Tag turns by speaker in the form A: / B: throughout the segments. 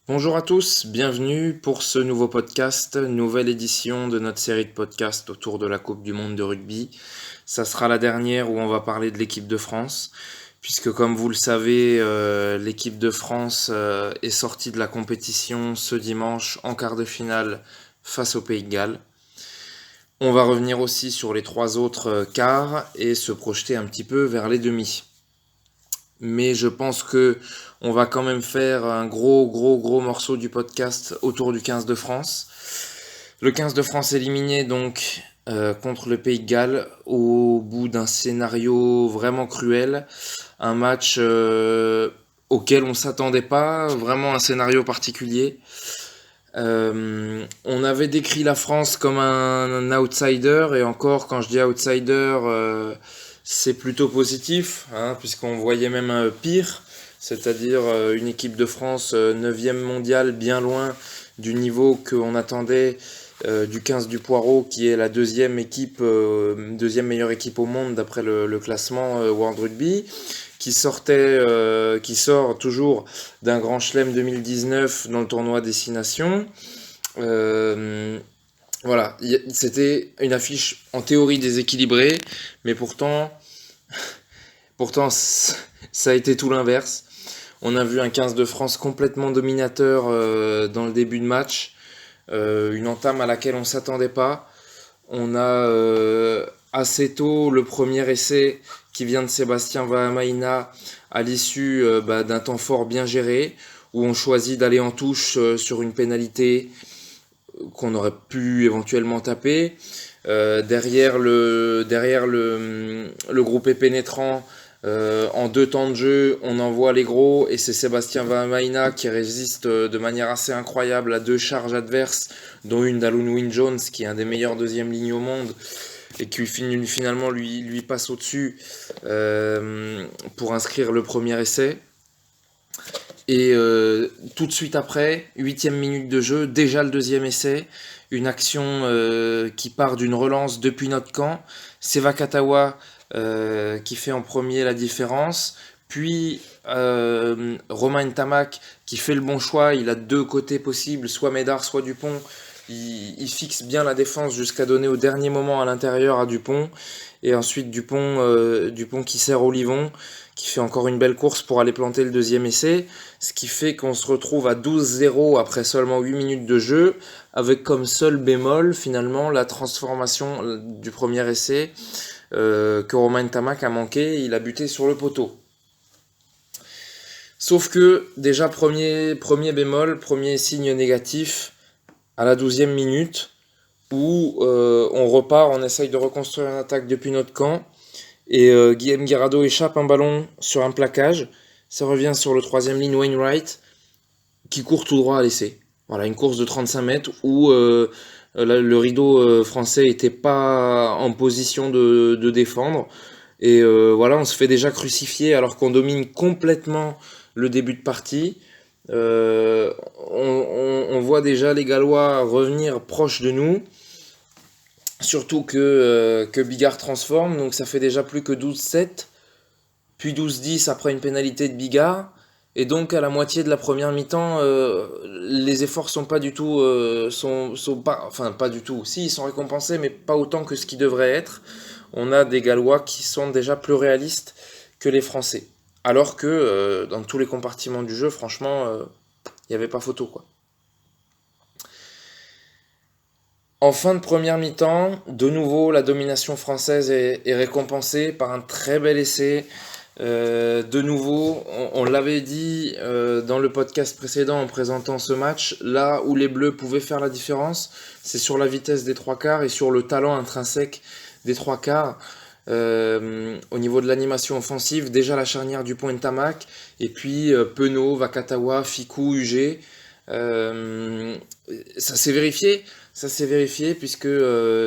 A: Bonjour à tous, bienvenue pour ce nouveau podcast, nouvelle édition de notre série de podcasts autour de la Coupe du Monde de rugby. Ça sera la dernière où on va parler de l'équipe de France, puisque comme vous le savez, l'équipe de France est sortie de la compétition ce dimanche en quart de finale face au Pays de Galles. On va revenir aussi sur les trois autres quarts et se projeter un petit peu vers les demi. Mais je pense que on va quand même faire un gros morceau du podcast autour du 15 de France. Le 15 de France éliminé donc contre le Pays de Galles au bout d'un scénario vraiment cruel, un match auquel on s'attendait pas, vraiment un scénario particulier. On avait décrit la France comme un outsider, et encore quand je dis outsider, c'est plutôt positif, hein, puisqu'on voyait même pire, c'est-à-dire une équipe de France 9e mondiale, bien loin du niveau qu'on attendait du 15 du Poireau, qui est la deuxième équipe, deuxième meilleure équipe au monde d'après le classement World Rugby, qui sort toujours d'un grand chelem 2019 dans le tournoi Destination. Euh, voilà, c'était une affiche en théorie déséquilibrée, mais pourtant ça a été tout l'inverse. On a vu un 15 de France complètement dominateur dans le début de match, une entame à laquelle on ne s'attendait pas. On a assez tôt le premier essai qui vient de Sébastien Vahamaina à l'issue d'un temps fort bien géré, où on choisit d'aller en touche sur une pénalité qu'on aurait pu éventuellement taper. Le groupe est pénétrant. En deux temps de jeu, on envoie les gros et c'est Sébastien Vahamaina qui résiste de manière assez incroyable à deux charges adverses, dont une d'Alun Wyn-Jones qui est un des meilleurs deuxième lignes au monde et qui finalement lui passe au-dessus pour inscrire le premier essai. Et tout de suite après, 8e minute de jeu, déjà le deuxième essai, une action qui part d'une relance depuis notre camp. C'est Vakatawa qui fait en premier la différence, puis Romain Ntamak qui fait le bon choix, il a deux côtés possibles, soit Médard, soit Dupont. Il fixe bien la défense jusqu'à donner au dernier moment à l'intérieur à Dupont. Et ensuite Dupont qui sert Olivon, qui fait encore une belle course pour aller planter le deuxième essai. Ce qui fait qu'on se retrouve à 12-0 après seulement 8 minutes de jeu, avec comme seul bémol finalement la transformation du premier essai que Romain Ntamak a manqué, il a buté sur le poteau. Sauf que déjà premier bémol, premier signe négatif, à la 12e minute, où on repart, on essaye de reconstruire une attaque depuis notre camp, et Guillaume Guirado échappe un ballon sur un plaquage, ça revient sur le troisième ligne Wainwright, qui court tout droit à l'essai. Voilà, une course de 35 mètres où le rideau français n'était pas en position de défendre. Et voilà, on se fait déjà crucifier alors qu'on domine complètement le début de partie. On voit déjà les Gallois revenir proches de nous. Surtout que Bigard transforme, donc ça fait déjà plus que 12-7, puis 12-10 après une pénalité de Bigard. Et donc à la moitié de la première mi-temps, les efforts sont pas du tout, sont pas, enfin pas du tout. Si, ils sont récompensés, mais pas autant que ce qui devrait être. On a des Gallois qui sont déjà plus réalistes que les Français. Alors que dans tous les compartiments du jeu, franchement, il n'y avait pas photo quoi. En fin de première mi-temps, de nouveau, la domination française est récompensée par un très bel essai. De nouveau, on l'avait dit dans le podcast précédent en présentant ce match, là où les Bleus pouvaient faire la différence, c'est sur la vitesse des trois quarts et sur le talent intrinsèque des trois quarts. Au niveau de l'animation offensive, déjà la charnière du point Ntamak, et puis Penaud, Vakatawa, Fickou, UG. Euh, ça s'est vérifié, puisque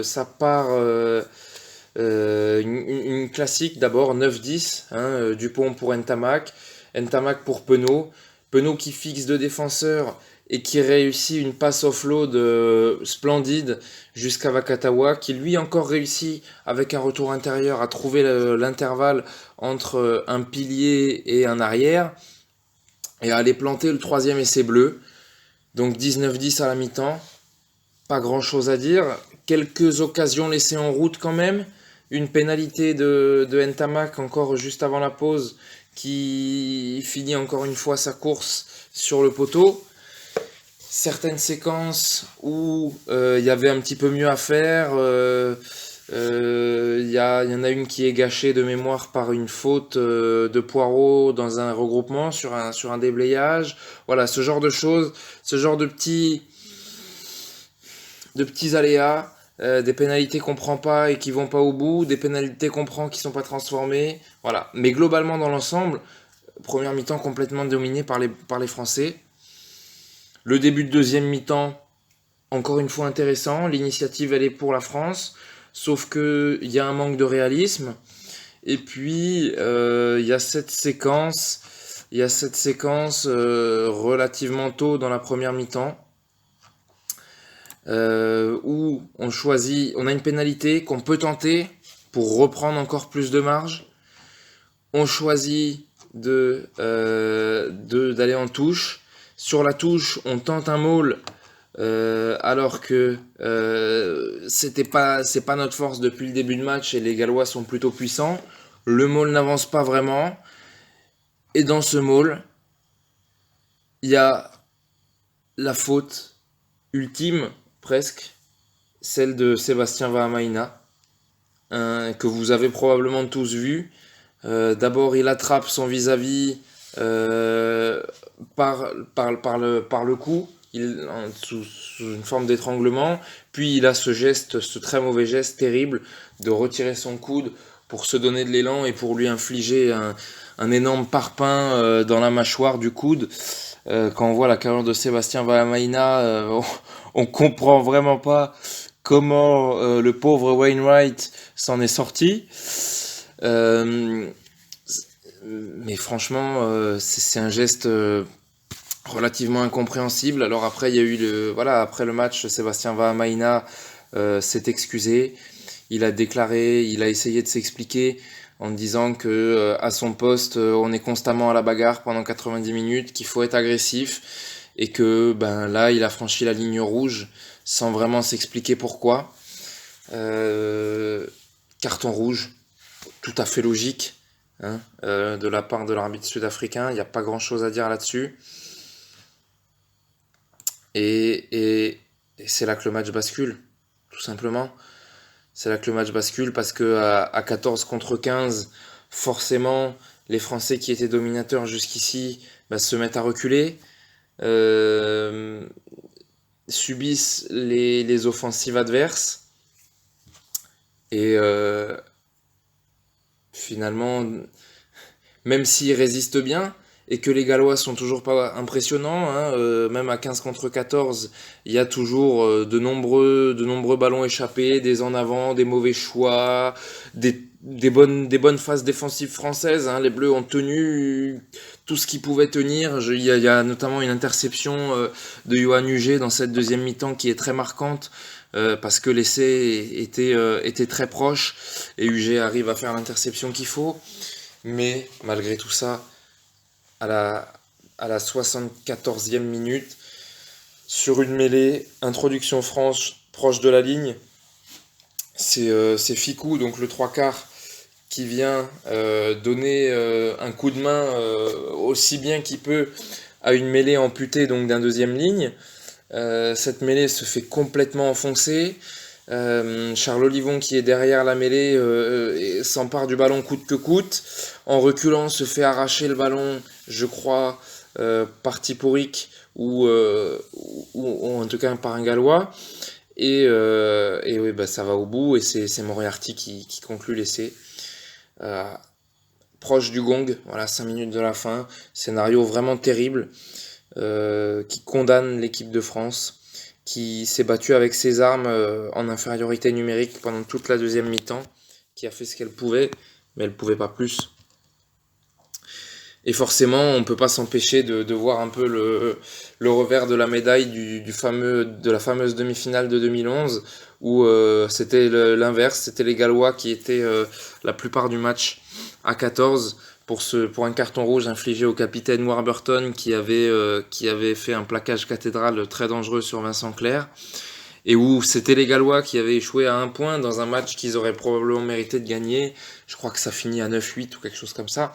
A: ça part une classique d'abord 9-10, hein, Dupont pour Ntamak pour Penaud qui fixe deux défenseurs et qui réussit une passe offload splendide jusqu'à Vakatawa, qui lui encore réussit avec un retour intérieur à trouver l'intervalle entre un pilier et un arrière et à aller planter le troisième essai bleu. Donc 19-10 à la mi-temps, pas grand-chose à dire. Quelques occasions laissées en route quand même. Une pénalité de Ntamak encore juste avant la pause qui finit encore une fois sa course sur le poteau. Certaines séquences où il y avait un petit peu mieux à faire. Y en a une qui est gâchée de mémoire par une faute de Poirot dans un regroupement sur un déblayage. Voilà, ce genre de choses, ce genre de petits aléas, des pénalités qu'on prend pas et qui vont pas au bout, des pénalités qu'on prend qui sont pas transformées. Voilà. Mais globalement, dans l'ensemble, première mi-temps complètement dominée par les Français. Le début de deuxième mi-temps, encore une fois intéressant. L'initiative, elle est pour la France. Sauf qu'il y a un manque de réalisme. Et puis, il y a cette séquence, relativement tôt dans la première mi-temps. Où on a une pénalité qu'on peut tenter pour reprendre encore plus de marge. On choisit d'aller en touche. Sur la touche, on tente un maul alors que c'est pas notre force depuis le début de match et les Gallois sont plutôt puissants. Le maul n'avance pas vraiment. Et dans ce maul, il y a la faute ultime, presque, celle de Sébastien Vahamaina, que vous avez probablement tous vu. D'abord, il attrape son vis-à-vis par le cou, sous une forme d'étranglement. Puis il a ce très mauvais geste terrible de retirer son coude pour se donner de l'élan et pour lui infliger un énorme parpaing dans la mâchoire du coude. Quand on voit la carrière de Sébastien Vahamaina, on comprend vraiment pas comment le pauvre Wainwright s'en est sorti. Mais franchement, c'est un geste relativement incompréhensible. Alors après, il y a eu après le match, Sébastien Vahamaina s'est excusé. Il a essayé de s'expliquer en disant que à son poste, on est constamment à la bagarre pendant 90 minutes, qu'il faut être agressif et que là, il a franchi la ligne rouge sans vraiment s'expliquer pourquoi. Carton rouge, tout à fait logique. De la part de l'arbitre sud-africain, il n'y a pas grand chose à dire là-dessus. Et c'est là que le match bascule, tout simplement. C'est là que le match bascule parce que à 14 contre 15, forcément, les Français qui étaient dominateurs jusqu'ici se mettent à reculer, subissent les offensives adverses et finalement, même s'ils résistent bien et que les Gallois sont toujours pas impressionnants, même à 15 contre 14, il y a toujours de nombreux ballons échappés, des en avant, des mauvais choix, des bonnes phases défensives françaises. Les Bleus ont tenu tout ce qu'ils pouvaient tenir. Il y a notamment une interception de Yohann Huget dans cette deuxième mi-temps qui est très marquante. Parce que l'essai était très proche et Huget arrive à faire l'interception qu'il faut. Mais malgré tout ça, à la 74e minute, sur une mêlée, introduction France proche de la ligne, c'est Ficou, donc le 3/4, qui vient donner un coup de main aussi bien qu'il peut à une mêlée amputée donc d'un deuxième ligne. Cette mêlée se fait complètement enfoncer. Charles Olivon qui est derrière la mêlée s'empare du ballon coûte que coûte. En reculant se fait arracher le ballon, je crois, par Tipuric ou en tout cas par un Gallois. Et oui, ça va au bout et c'est Moriarty qui conclut l'essai. Proche du gong, voilà, 5 minutes de la fin. Scénario vraiment terrible. Qui condamne l'équipe de France, qui s'est battue avec ses armes en infériorité numérique pendant toute la deuxième mi-temps, qui a fait ce qu'elle pouvait, mais elle ne pouvait pas plus. Et forcément, on ne peut pas s'empêcher de voir un peu le revers de la médaille de la fameuse demi-finale de 2011, où c'était l'inverse, c'était les Gallois qui étaient la plupart du match à 14, pour un carton rouge infligé au capitaine Warburton qui avait fait un plaquage cathédral très dangereux sur Vincent Clerc, et où c'était les Gallois qui avaient échoué à 1 point dans un match qu'ils auraient probablement mérité de gagner. Je crois que ça finit à 9-8 ou quelque chose comme ça.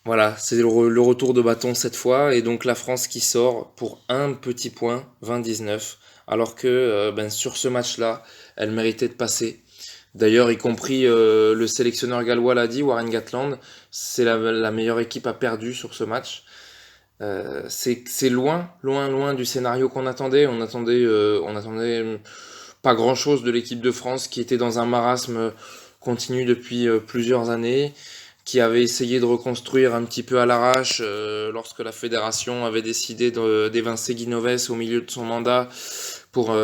A: Voilà, c'est le retour de bâton cette fois, et donc la France qui sort pour un petit point, 20-19, alors que sur ce match-là, elle méritait de passer. D'ailleurs, y compris le sélectionneur gallois l'a dit, Warren Gatland, c'est la meilleure équipe a perdu sur ce match. C'est loin, loin, loin du scénario qu'on attendait. On attendait pas grand-chose de l'équipe de France qui était dans un marasme continu depuis plusieurs années, qui avait essayé de reconstruire un petit peu à l'arrache lorsque la fédération avait décidé d'évincer Guinoves au milieu de son mandat pour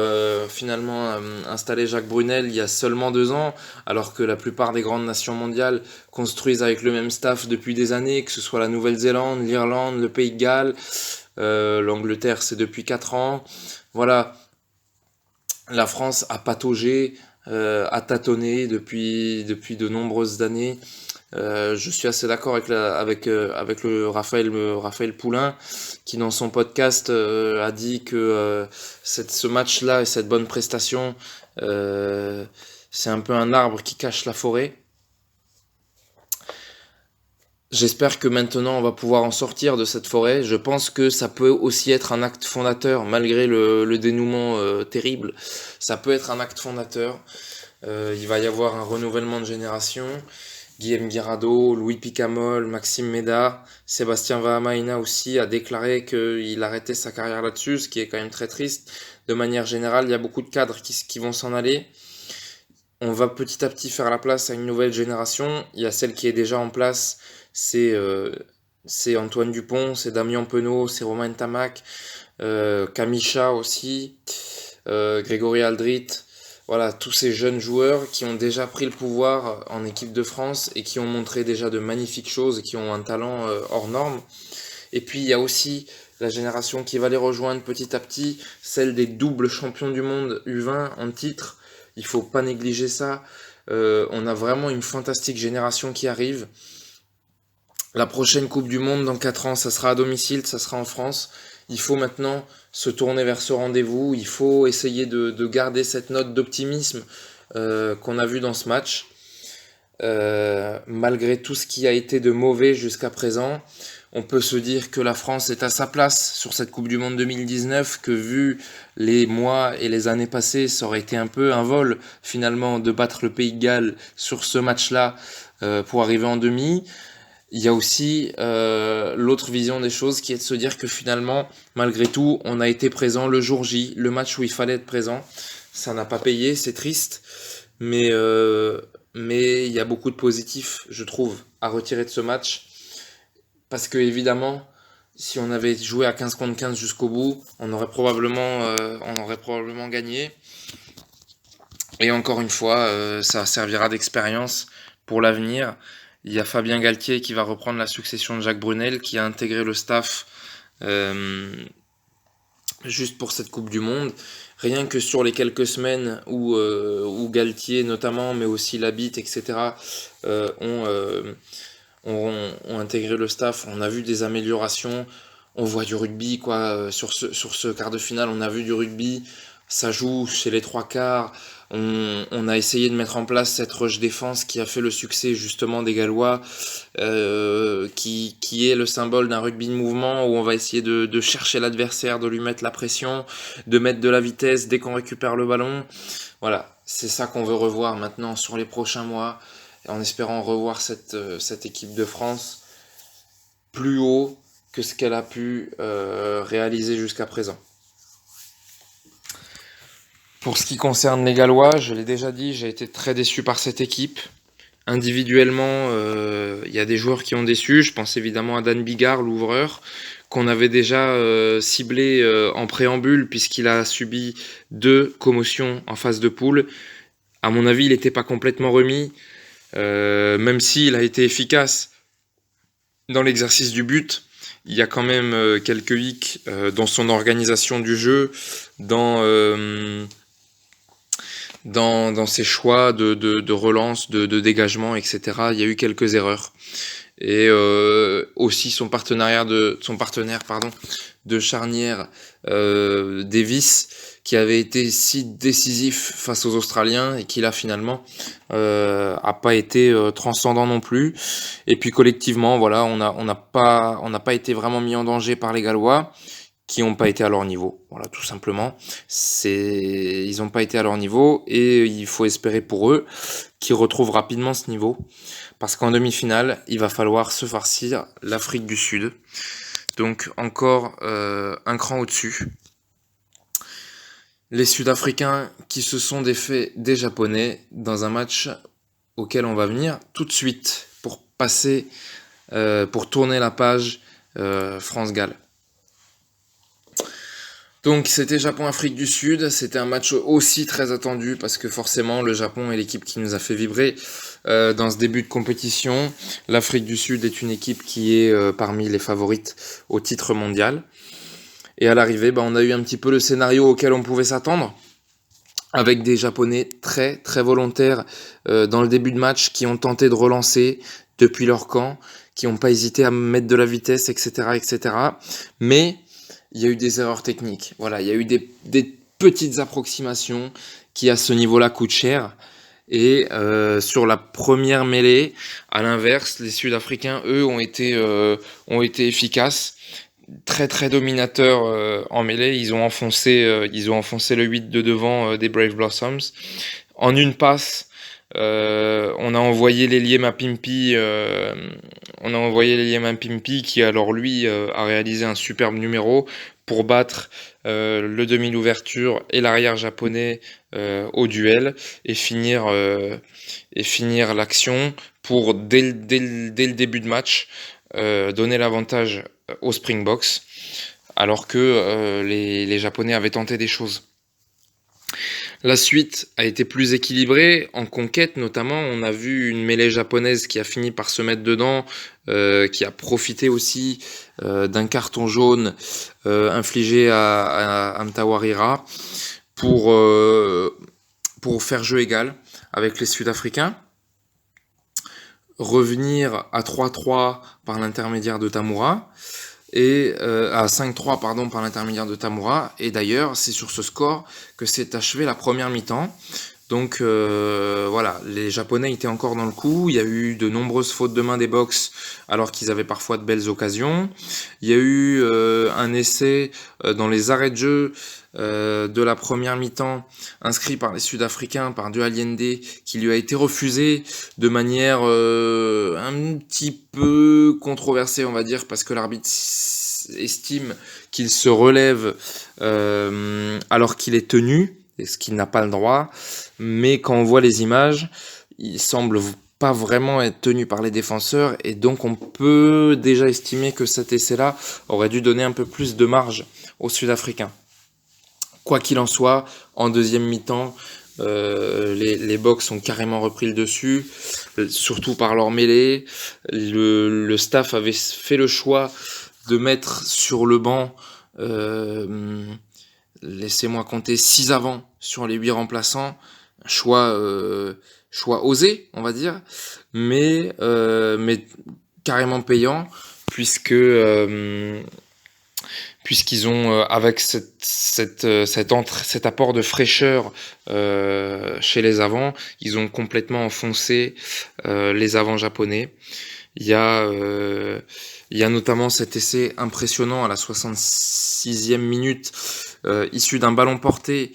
A: finalement installer Jacques Brunel il y a seulement 2 ans, alors que la plupart des grandes nations mondiales construisent avec le même staff depuis des années, que ce soit la Nouvelle-Zélande, l'Irlande, le Pays de Galles, l'Angleterre c'est depuis 4 ans. Voilà, la France a pataugé, a tâtonné depuis de nombreuses années. Je suis assez d'accord avec le Raphaël Poulain qui dans son podcast a dit que ce match-là et cette bonne prestation, euh, c'est un peu un arbre qui cache la forêt. J'espère que maintenant on va pouvoir en sortir de cette forêt. Je pense que ça peut aussi être un acte fondateur, malgré le dénouement terrible. Ça peut être un acte fondateur. Il va y avoir un renouvellement de génération. Guillaume Guirado, Louis Picamol, Maxime Médard, Sébastien Vahamaina aussi a déclaré qu'il arrêtait sa carrière là-dessus, ce qui est quand même très triste. De manière générale, il y a beaucoup de cadres qui vont s'en aller. On va petit à petit faire la place à une nouvelle génération. Il y a celle qui est déjà en place, c'est Antoine Dupont, c'est Damien Penaud, c'est Romain Ntamak, Kamisha aussi, Grégory Aldrit. Voilà, tous ces jeunes joueurs qui ont déjà pris le pouvoir en équipe de France et qui ont montré déjà de magnifiques choses et qui ont un talent hors norme. Et puis il y a aussi la génération qui va les rejoindre petit à petit, celle des doubles champions du monde U20 en titre. Il faut pas négliger ça. On a vraiment une fantastique génération qui arrive. La prochaine Coupe du Monde dans 4 ans, ça sera à domicile, ça sera en France. Il faut maintenant se tourner vers ce rendez-vous. Il faut essayer de garder cette note d'optimisme qu'on a vu dans ce match. Malgré tout ce qui a été de mauvais jusqu'à présent, on peut se dire que la France est à sa place sur cette Coupe du Monde 2019, que vu les mois et les années passées, ça aurait été un peu un vol finalement de battre le Pays de Galles sur ce match-là pour arriver en demi. Il y a aussi l'autre vision des choses qui est de se dire que finalement, malgré tout, on a été présent le jour J, le match où il fallait être présent. Ça n'a pas payé, c'est triste, mais il y a beaucoup de positifs, je trouve, à retirer de ce match. Parce que évidemment, si on avait joué à 15 contre 15 jusqu'au bout, on aurait probablement gagné. Et encore une fois, ça servira d'expérience pour l'avenir. Il y a Fabien Galtier qui va reprendre la succession de Jacques Brunel, qui a intégré le staff juste pour cette Coupe du Monde. Rien que sur les quelques semaines où Galtier notamment, mais aussi Labitte, etc., ont intégré le staff, on a vu des améliorations. On voit du rugby, quoi. Sur ce quart de finale, on a vu du rugby. Ça joue chez les 3/4. On a essayé de mettre en place cette rush défense qui a fait le succès justement des Gallois, qui est le symbole d'un rugby de mouvement où on va essayer de chercher l'adversaire, de lui mettre la pression, de mettre de la vitesse dès qu'on récupère le ballon. Voilà, c'est ça qu'on veut revoir maintenant sur les prochains mois, en espérant revoir cette équipe de France plus haut que ce qu'elle a pu réaliser jusqu'à présent. Pour ce qui concerne les Gallois, je l'ai déjà dit, j'ai été très déçu par cette équipe. Individuellement, il y a des joueurs qui ont déçu. Je pense évidemment à Dan Bigard, l'ouvreur, qu'on avait déjà ciblé en préambule, puisqu'il a subi 2 commotions en phase de poule. À mon avis, il n'était pas complètement remis, même s'il a été efficace dans l'exercice du but. Il y a quand même quelques hicks dans son organisation du jeu, dans dans ses choix de relance, de dégagement, etc. Il y a eu quelques erreurs. Et aussi son partenaire de charnière, Davis, qui avait été si décisif face aux Australiens et qui là finalement a pas été transcendant non plus. Et puis collectivement, voilà, on n'a pas été vraiment mis en danger par les Gallois, qui n'ont pas été à leur niveau. Voilà, tout simplement. Ils n'ont pas été à leur niveau et il faut espérer pour eux qu'ils retrouvent rapidement ce niveau. Parce qu'en demi-finale, il va falloir se farcir l'Afrique du Sud. Donc encore un cran au-dessus. Les Sud-Africains qui se sont défaits des Japonais dans un match auquel on va venir tout de suite pour passer, pour tourner la page France-Galles. Donc c'était Japon-Afrique du Sud, c'était un match aussi très attendu parce que forcément le Japon est l'équipe qui nous a fait vibrer dans ce début de compétition. L'Afrique du Sud est une équipe qui est parmi les favorites au titre mondial. Et à l'arrivée, on a eu un petit peu le scénario auquel on pouvait s'attendre, avec des Japonais très très volontaires dans le début de match qui ont tenté de relancer depuis leur camp, qui n'ont pas hésité à mettre de la vitesse, etc., etc. Mais il y a eu des erreurs techniques. Voilà, il y a eu des petites approximations qui, à ce niveau-là, coûtent cher. Et sur la première mêlée, à l'inverse, les Sud-Africains, eux, ont été efficaces, très très dominateurs en mêlée. Ils ont enfoncé le 8 de devant des Brave Blossoms. En une passe, on a envoyé l'ailier Mapimpi qui alors lui a réalisé un superbe numéro pour battre le demi d'ouverture et l'arrière japonais au duel et finir l'action pour dès le début de match donner l'avantage aux Springboks alors que les Japonais avaient tenté des choses. La suite a été plus équilibrée, en conquête notamment. On a vu une mêlée japonaise qui a fini par se mettre dedans, qui a profité aussi d'un carton jaune infligé à Antawarira pour faire jeu égal avec les Sud-Africains. Revenir à 3-3 par l'intermédiaire de Tamura. Et à 5-3 par l'intermédiaire de Tamura. Et d'ailleurs, c'est sur ce score que s'est achevée la première mi-temps. Donc voilà, les Japonais étaient encore dans le coup. Il y a eu de nombreuses fautes de main des Boks, alors qu'ils avaient parfois de belles occasions. Il y a eu un essai dans les arrêts de jeu de la première mi-temps, inscrit par les Sud-Africains, par Duh Allende, qui lui a été refusé de manière un petit peu controversée, on va dire, parce que l'arbitre estime qu'il se relève alors qu'il est tenu, ce qu'il n'a pas le droit, mais quand on voit les images, il semble pas vraiment être tenu par les défenseurs, et donc on peut déjà estimer que cet essai-là aurait dû donner un peu plus de marge aux Sud-Africains. Quoi qu'il en soit, en deuxième mi-temps, les Boks ont carrément repris le dessus, surtout par leur mêlée. Le staff avait fait le choix de mettre sur le banc, laissez-moi compter, 6 avants sur les 8 remplaçants. Choix osé, on va dire, mais carrément payant, puisqu'ils ont, avec cet apport de fraîcheur chez les avants, ils ont complètement enfoncé les avants japonais. Il y a notamment cet essai impressionnant à la 66e minute, issu d'un ballon porté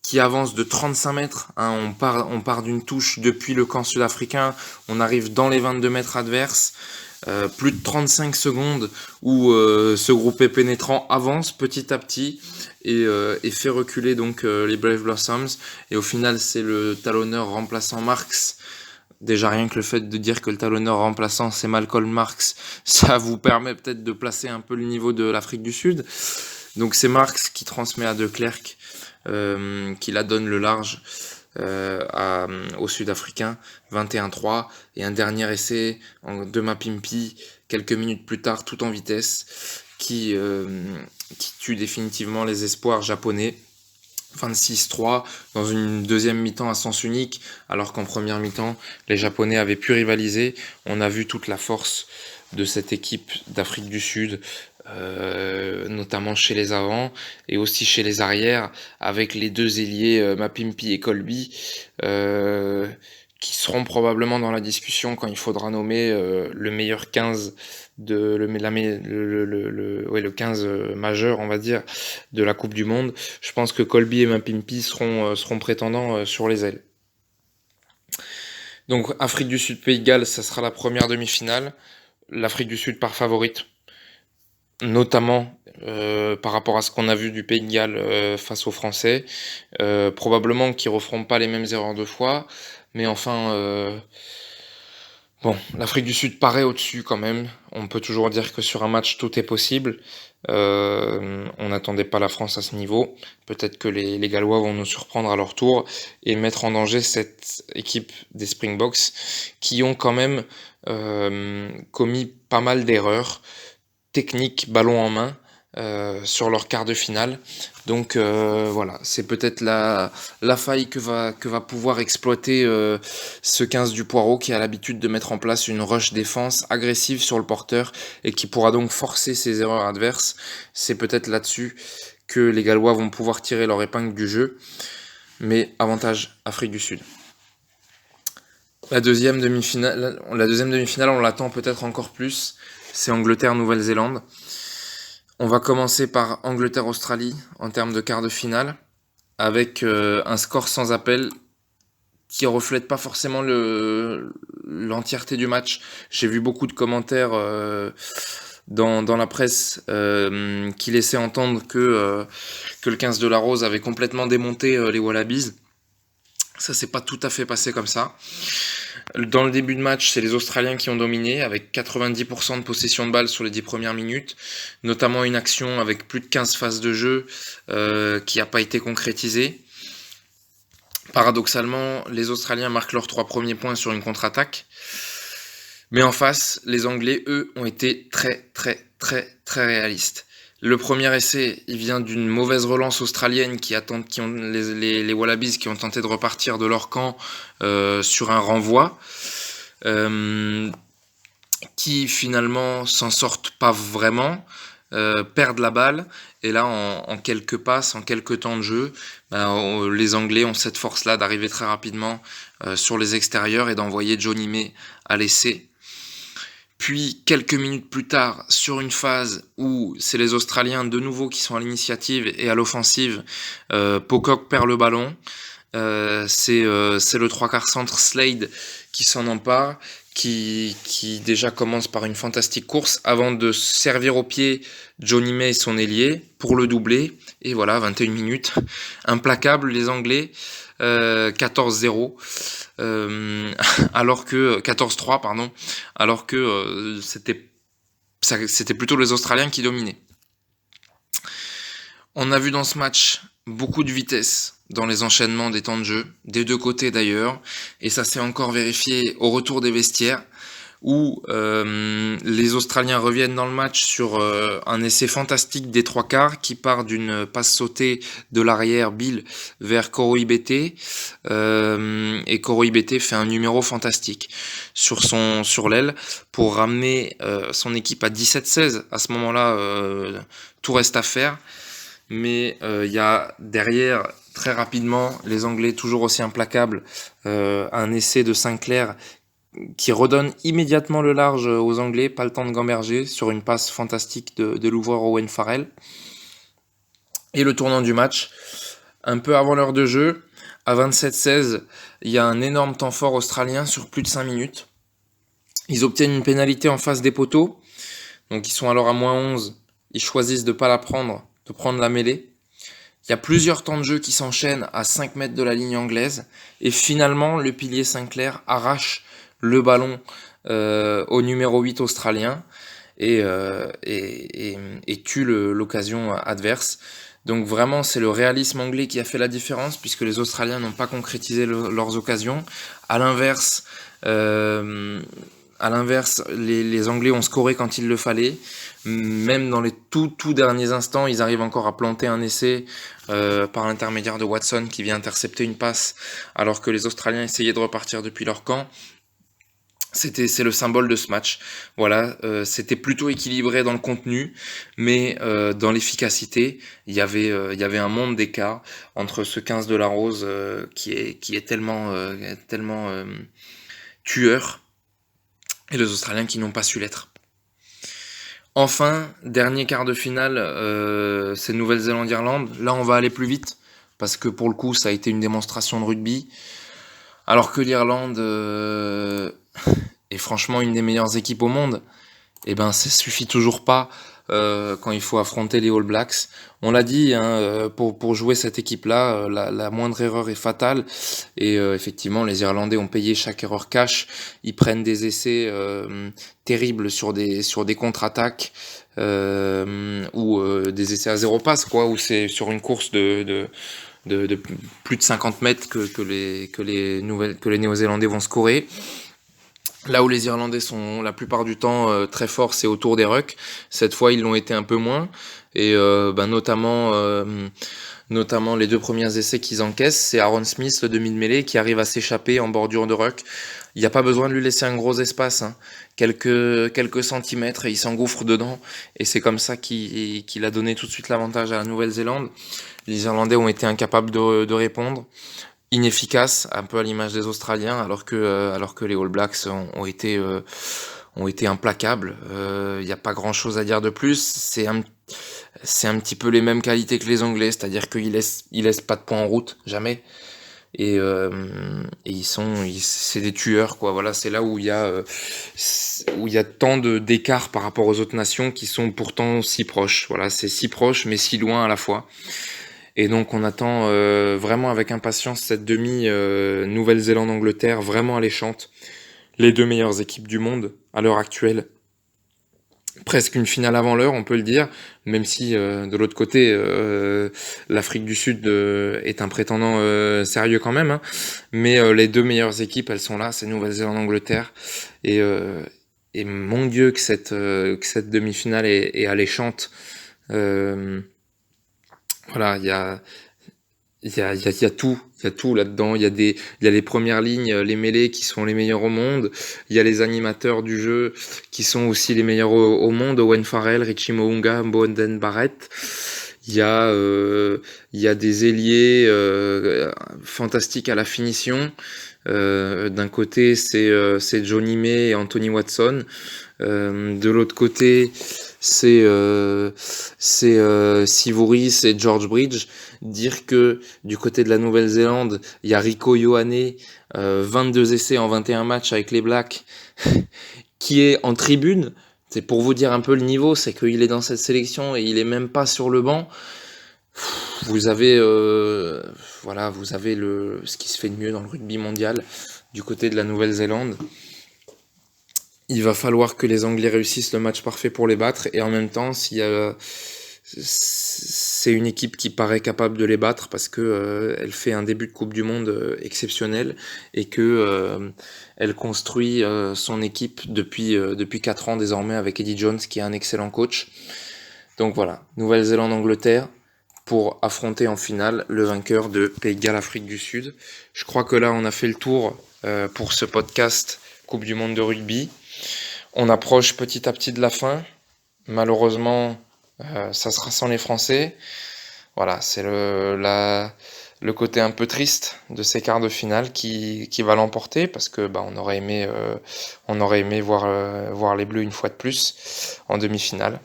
A: qui avance de 35 mètres. On part d'une touche depuis le camp sud-africain, on arrive dans les 22 mètres adverses. Plus de 35 secondes où ce groupé pénétrant avance petit à petit et fait reculer donc les Brave Blossoms, et au final c'est le talonneur remplaçant Marks. Déjà rien que le fait de dire que le talonneur remplaçant c'est Malcolm Marks, ça vous permet peut-être de placer un peu le niveau de l'Afrique du Sud. Donc c'est Marks qui transmet à De Klerk, qui la donne le large aux Sud-Africains, 21-3, et un dernier essai de Mapimpi quelques minutes plus tard, tout en vitesse, qui tue définitivement les espoirs japonais 26-3 dans une deuxième mi-temps à sens unique, alors qu'en première mi-temps, les Japonais avaient pu rivaliser. On a vu toute la force de cette équipe d'Afrique du Sud, notamment chez les avants et aussi chez les arrières, avec les deux ailiers Mapimpi et Colby, qui seront probablement dans la discussion quand il faudra nommer le meilleur 15 le 15 majeur, on va dire, de la Coupe du Monde. Je pense que Colby et Mapimpi seront prétendants sur les ailes. Donc Afrique du Sud, Pays de Galles, ça sera la première demi-finale. L'Afrique du Sud part favorite, notamment par rapport à ce qu'on a vu du Pays de Galles face aux Français. Probablement qu'ils referont pas les mêmes erreurs deux fois, mais enfin... Bon, l'Afrique du Sud paraît au-dessus quand même. On peut toujours dire que sur un match, tout est possible. On n'attendait pas la France à ce niveau. Peut-être que les Gallois vont nous surprendre à leur tour et mettre en danger cette équipe des Springboks qui ont quand même commis pas mal d'erreurs techniques, ballon en main, sur leur quart de finale. Donc voilà, c'est peut-être la faille que va pouvoir exploiter ce 15 du Poireau qui a l'habitude de mettre en place une rush défense agressive sur le porteur et qui pourra donc forcer ses erreurs adverses. C'est peut-être là-dessus que les Gallois vont pouvoir tirer leur épingle du jeu, mais avantage Afrique du Sud. La deuxième demi-finale, on l'attend peut-être encore plus, c'est Angleterre-Nouvelle-Zélande. On va commencer par Angleterre-Australie en termes de quart de finale, avec un score sans appel qui reflète pas forcément l'entièreté du match. J'ai vu beaucoup de commentaires dans la presse qui laissaient entendre que le 15 de la Rose avait complètement démonté les Wallabies. Ça s'est pas tout à fait passé comme ça. Dans le début de match, c'est les Australiens qui ont dominé, avec 90% de possession de balle sur les 10 premières minutes, notamment une action avec plus de 15 phases de jeu qui n'a pas été concrétisée. Paradoxalement, les Australiens marquent leurs 3 premiers points sur une contre-attaque. Mais en face, les Anglais, eux, ont été très réalistes. Le premier essai, il vient d'une mauvaise relance australienne les Wallabies qui ont tenté de repartir de leur camp sur un renvoi, qui finalement s'en sortent pas vraiment, perdent la balle, et là en quelques passes, en quelques temps de jeu, les Anglais ont cette force-là d'arriver très rapidement sur les extérieurs et d'envoyer Johnny May à l'essai. Puis, quelques minutes plus tard, sur une phase où c'est les Australiens de nouveau qui sont à l'initiative et à l'offensive, Pocock perd le ballon. C'est le 3/4 centre Slade qui s'en empare, qui déjà commence par une fantastique course avant de servir au pied Johnny May, son ailier, pour le doubler. Et voilà, 21 minutes. Implacable, les Anglais. 14-0. Alors que 14-3 pardon, alors que c'était plutôt les Australiens qui dominaient. On a vu dans ce match beaucoup de vitesse dans les enchaînements des temps de jeu, des deux côtés d'ailleurs, et ça s'est encore vérifié au retour des vestiaires, où les Australiens reviennent dans le match sur un essai fantastique des 3/4 qui part d'une passe sautée de l'arrière Bill vers Koro Ibete, et Koro Ibete fait un numéro fantastique sur l'aile pour ramener son équipe à 17-16. À ce moment-là, tout reste à faire, mais il y a derrière très rapidement les Anglais toujours aussi implacables, un essai de Sinclair qui redonne immédiatement le large aux Anglais, pas le temps de gamberger, sur une passe fantastique de l'ouvreur Owen Farrell. Et le tournant du match, un peu avant l'heure de jeu, à 27-16, il y a un énorme temps fort australien sur plus de 5 minutes. Ils obtiennent une pénalité en face des poteaux, donc ils sont alors à -11, ils choisissent de pas la prendre, de prendre la mêlée. Il y a plusieurs temps de jeu qui s'enchaînent à 5 mètres de la ligne anglaise, et finalement le pilier Sinclair arrache le ballon au numéro 8 australien et tue l'occasion adverse. Donc vraiment, c'est le réalisme anglais qui a fait la différence, puisque les Australiens n'ont pas concrétisé leurs occasions. À l'inverse, à l'inverse, les Anglais ont scoré quand il le fallait. Même dans les tout derniers instants, ils arrivent encore à planter un essai par l'intermédiaire de Watson qui vient intercepter une passe alors que les Australiens essayaient de repartir depuis leur camp. C'est le symbole de ce match. Voilà, c'était plutôt équilibré dans le contenu, mais dans l'efficacité, il y avait un monde d'écart entre ce 15 de la Rose qui est tellement tueur et les Australiens qui n'ont pas su l'être. Enfin, dernier quart de finale, c'est Nouvelle-Zélande-Irlande. Là, on va aller plus vite parce que pour le coup, ça a été une démonstration de rugby. Alors que l'Irlande est franchement une des meilleures équipes au monde, eh ben ça suffit toujours pas quand il faut affronter les All Blacks. On l'a dit, hein, pour jouer cette équipe-là, la moindre erreur est fatale. Et effectivement, les Irlandais ont payé chaque erreur cash. Ils prennent des essais terribles sur des contre-attaques ou des essais à zéro passe, quoi, où c'est sur une course de plus de 50 mètres que les Néo-Zélandais vont scorer. Là où les Irlandais sont la plupart du temps très forts, c'est autour des rucks. Cette fois, ils l'ont été un peu moins. Et notamment les deux premiers essais qu'ils encaissent, c'est Aaron Smith, le demi de mêlée, qui arrive à s'échapper en bordure de ruck. Il n'y a pas besoin de lui laisser un gros espace, hein. Quelques centimètres et il s'engouffre dedans. Et c'est comme ça qu'il a donné tout de suite l'avantage à la Nouvelle-Zélande. Les Irlandais ont été incapables de répondre, inefficaces, un peu à l'image des Australiens, alors que les All Blacks ont été implacables. Il n'y a pas grand-chose à dire de plus. C'est un petit peu les mêmes qualités que les Anglais, c'est-à-dire qu'ils laissent pas de points en route, jamais. Et c'est des tueurs, quoi. Voilà, c'est là où il y a tant d'écart par rapport aux autres nations qui sont pourtant si proches. Voilà, c'est si proche mais si loin à la fois. Et donc on attend vraiment avec impatience cette demi Nouvelle-Zélande-Angleterre, vraiment alléchante. Les deux meilleures équipes du monde à l'heure actuelle. Presque une finale avant l'heure, on peut le dire, même si de l'autre côté, l'Afrique du Sud est un prétendant sérieux quand même, hein. Mais les deux meilleures équipes, elles sont là, c'est Nouvelle-Zélande-Angleterre. Et, et mon Dieu que cette demi-finale est alléchante. Voilà, il y a tout là-dedans. Il y a les premières lignes, les mêlées qui sont les meilleurs au monde. Il y a les animateurs du jeu qui sont aussi les meilleurs au monde. Owen Farrell, Richie Mo'unga, Beauden Barrett. Il y a des ailiers fantastiques à la finition. D'un côté, c'est Johnny May et Anthony Watson. De l'autre côté, c'est Sivouris et George Bridge. Dire que du côté de la Nouvelle-Zélande, il y a Rico Ioane, 22 essais en 21 matchs avec les Blacks, qui est en tribune. C'est pour vous dire un peu le niveau, c'est qu'il est dans cette sélection et il est même pas sur le banc. Vous avez ce qui se fait de mieux dans le rugby mondial du côté de la Nouvelle-Zélande. Il va falloir que les Anglais réussissent le match parfait pour les battre, et en même temps, c'est une équipe qui paraît capable de les battre parce que elle fait un début de Coupe du Monde exceptionnel et que elle construit son équipe depuis 4 ans désormais avec Eddie Jones qui est un excellent coach. Donc voilà, Nouvelle-Zélande-Angleterre pour affronter en finale le vainqueur de Pays de Galles Afrique du Sud. Je crois que là on a fait le tour pour ce podcast Coupe du Monde de rugby. On approche petit à petit de la fin. Malheureusement, ça sera sans les Français. Voilà, c'est le côté un peu triste de ces quarts de finale qui va l'emporter parce que on aurait aimé voir les Bleus une fois de plus en demi-finale.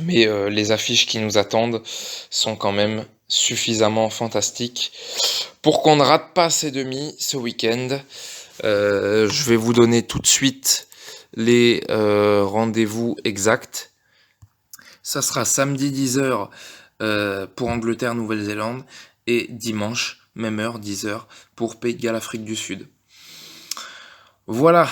A: Mais les affiches qui nous attendent sont quand même suffisamment fantastiques pour qu'on ne rate pas ces demi ce week-end. Je vais vous donner tout de suite les rendez-vous exacts. Ça sera samedi 10h pour Angleterre-Nouvelle-Zélande et dimanche, même heure, 10h, pour Pays de Galles Afrique du Sud. Voilà,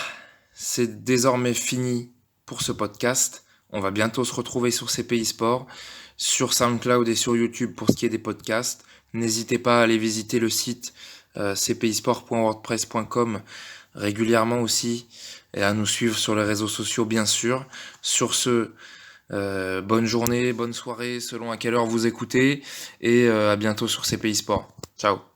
A: c'est désormais fini pour ce podcast. On va bientôt se retrouver sur CPI Sport, sur SoundCloud et sur YouTube pour ce qui est des podcasts. N'hésitez pas à aller visiter le site cpisport.wordpress.com régulièrement aussi et à nous suivre sur les réseaux sociaux bien sûr. Sur ce, bonne journée, bonne soirée selon à quelle heure vous écoutez et à bientôt sur CPI Sport. Ciao.